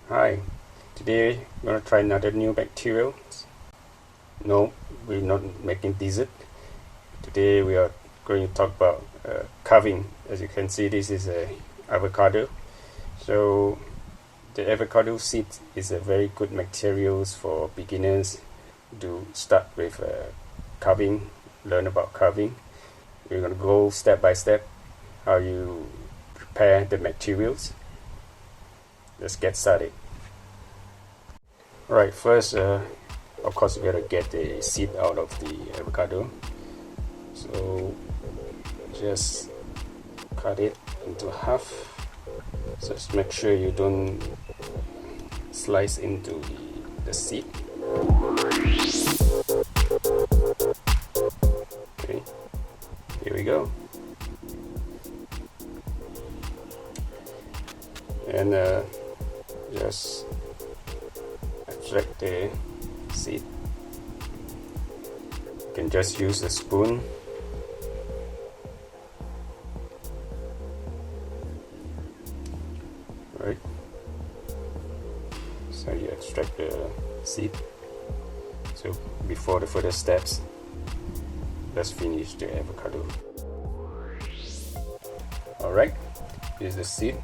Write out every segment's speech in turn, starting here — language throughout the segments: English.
Hi, today we're going to try another new material. No, we're not making dessert. Today we are going to talk about carving. As you can see, this is a avocado. So the avocado seed is a very good materials for beginners to start with carving, learn about carving. We're going to go step by step how you prepare the materials. Let's get started. Alright, first of course we gotta get the seed out of the avocado. So just cut it into half. So just make sure you don't slice into the seed. Okay, here we go. And just extract the seed. You can just use a spoon. Right. So you extract the seed. So before the further steps, let's finish the avocado. Alright, here's the seed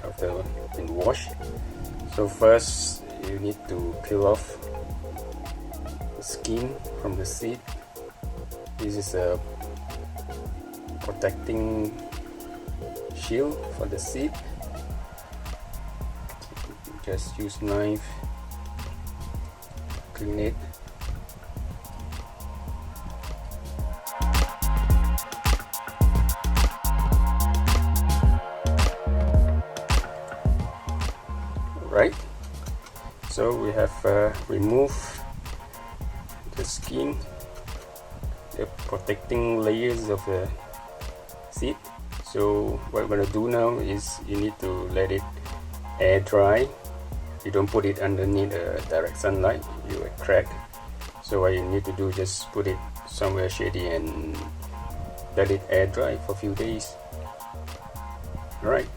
after been washed. So first you need to peel off the skin from the seed. This is a protecting shield for the seed. Just use knife, clean it. Right, so we have removed the skin, the protecting layers of the seed. So what we're going to do now is you need to let it air dry. You don't put it underneath direct sunlight, you will crack. So what you need to do, just put it somewhere shady and let it air dry for a few days. Alright.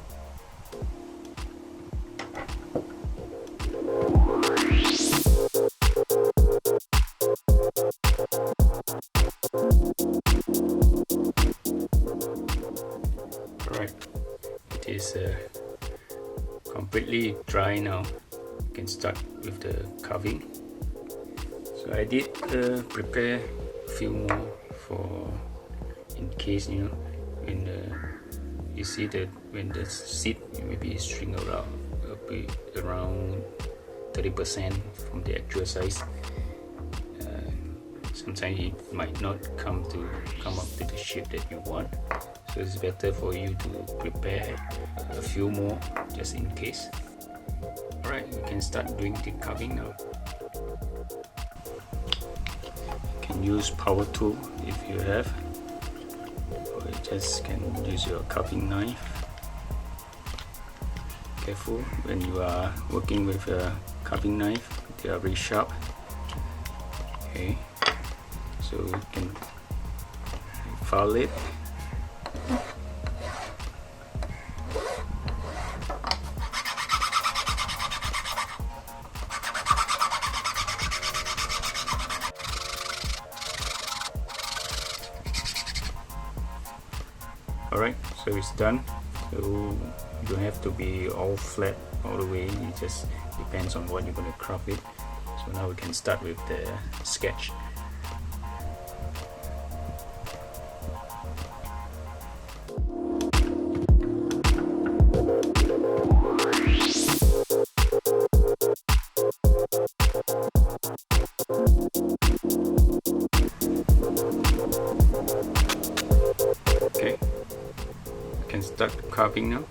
Alright, it is completely dry now. You can start with the carving. So I did prepare a few more for in case, you know, when you see that when the seed maybe shrink around 30% from the actual size. Sometimes it might not come up to the shape that you want. So it's better for you to prepare a few more just in case. Alright, we can start doing the carving now. You can use power tool if you have, or you just can use your carving knife. Careful when you are working with a carving knife, they are very sharp. Okay, so you can file it. Alright, so it's done. So you don't have to be all flat all the way, it just depends on what you're going to crop it. So now we can start with the sketch. Okay, I can start carving now.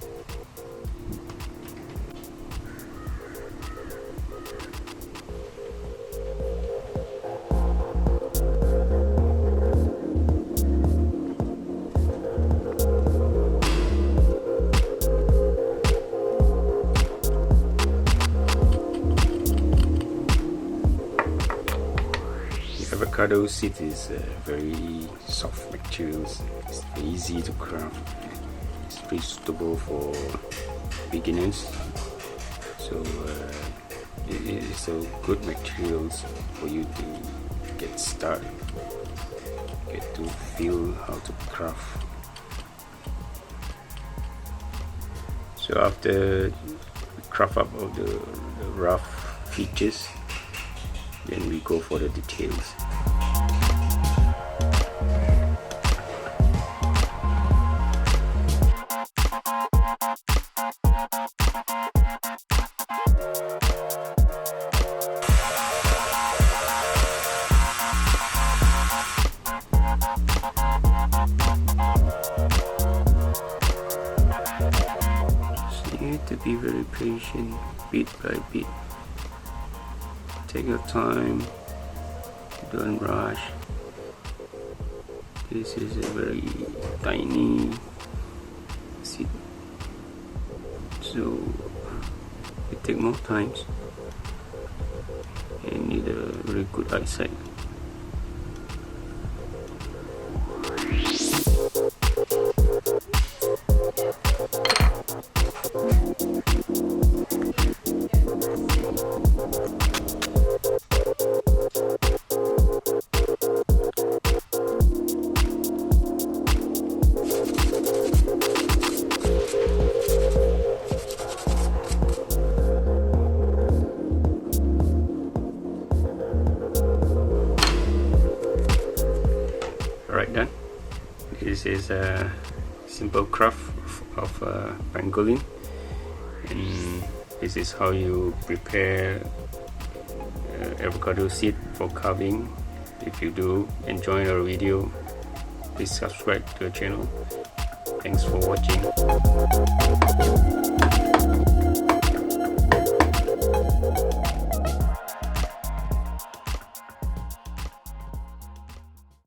Avocado seed is very soft materials. It's easy to craft. It's pretty suitable for beginners. So it is a good materials for you to get started, get to feel how to craft. So after craft up all the rough features, then we go for the details. You need to be very patient, bit by bit. Take your time, don't rush. This is a very tiny seed, so it takes more time and need a very good eyesight. Alright, done. This is a simple craft of pangolin, and this is how you prepare avocado seed for carving. If you do enjoy our video, please subscribe to the channel. Thanks for watching.